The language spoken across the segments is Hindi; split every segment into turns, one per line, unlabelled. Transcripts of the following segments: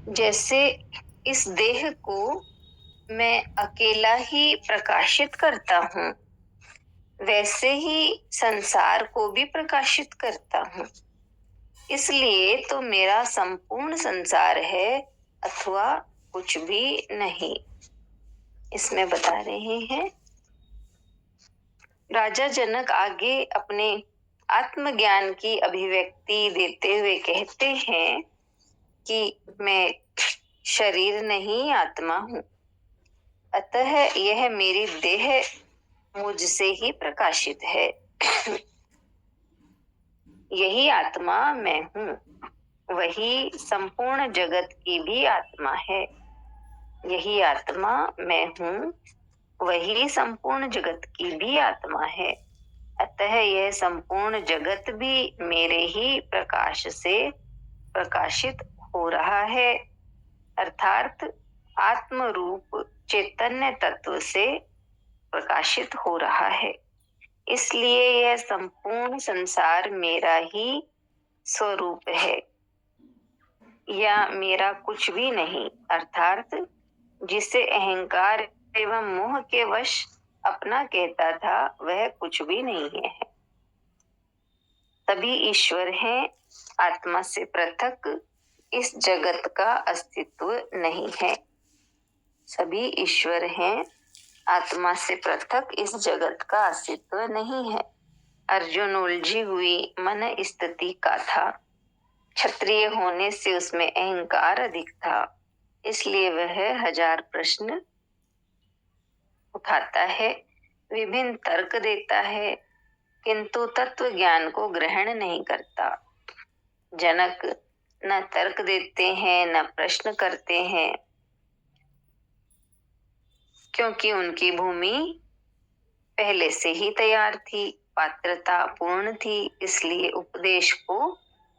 जैसे इस देह को मैं अकेला ही प्रकाशित करता हूँ, वैसे ही संसार को भी प्रकाशित करता हूँ। इसलिए तो मेरा संपूर्ण संसार है अथवा कुछ भी नहीं। इसमें बता रहे हैं राजा जनक आगे अपने आत्मज्ञान की अभिव्यक्ति देते हुए कहते हैं कि मैं शरीर नहीं आत्मा हूँ, अतः यह मेरी देह मुझसे ही प्रकाशित है। यही आत्मा मैं हूँ, वही संपूर्ण जगत की भी आत्मा है। यही आत्मा मैं हूँ, वही संपूर्ण जगत की भी आत्मा है। अतः यह संपूर्ण जगत भी मेरे ही प्रकाश से प्रकाशित हो रहा है, अर्थात आत्म रूप चैतन्य तत्व से प्रकाशित हो रहा है। इसलिए यह संपूर्ण संसार मेरा ही स्वरूप है या मेरा कुछ भी नहीं, अर्थात जिसे अहंकार एवं मोह के वश अपना कहता था वह कुछ भी नहीं है। सभी ईश्वर हैं, आत्मा से पृथक इस जगत का अस्तित्व नहीं है। सभी ईश्वर हैं, आत्मा से पृथक इस जगत का अस्तित्व नहीं है। अर्जुन उलझी हुई मन स्थिति का था। क्षत्रिय होने से उसमें अहंकार अधिक था, इसलिए वह हजार प्रश्न उठाता है, विभिन्न तर्क देता है, किंतु तत्व ज्ञान को ग्रहण नहीं करता। जनक न तर्क देते हैं न प्रश्न करते हैं, क्योंकि उनकी भूमि पहले से ही तैयार थी, पात्रता पूर्ण थी, इसलिए उपदेश को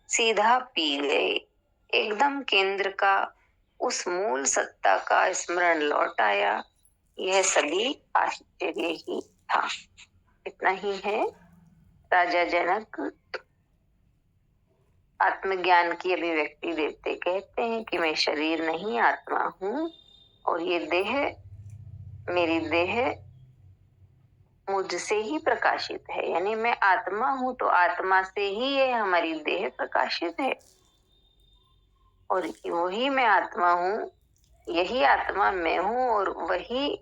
सीधा पी गए। एकदम केंद्र का उस मूल सत्ता का स्मरण लौट आया। यह सभी आश्चर्य ही था। इतना ही है। राजा जनक आत्मज्ञान की अभिव्यक्ति देते कहते हैं कि मैं शरीर नहीं आत्मा हूँ, और ये देह, मेरी देह मुझसे ही प्रकाशित है। यानी मैं आत्मा हूँ तो आत्मा से ही ये हमारी देह प्रकाशित है, और वही मैं आत्मा हूँ, यही आत्मा मैं हूँ, और वही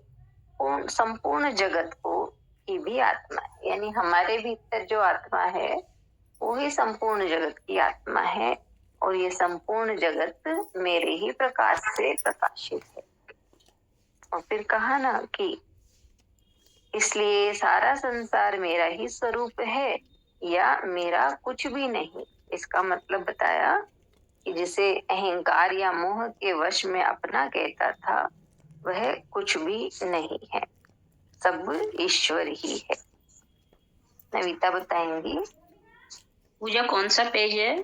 संपूर्ण जगत को की भी आत्मा है। यानी हमारे भीतर जो आत्मा है वही संपूर्ण जगत की आत्मा है, और ये संपूर्ण जगत मेरे ही प्रकाश से प्रकाशित है। और फिर कहा ना कि इसलिए सारा संसार मेरा ही स्वरूप है या मेरा कुछ भी नहीं। इसका मतलब बताया कि जिसे अहंकार या मोह के वश में अपना कहता था वह कुछ भी नहीं है, सब ईश्वर ही है। नविता बताएंगी।
पूजा कौन सा पेज है?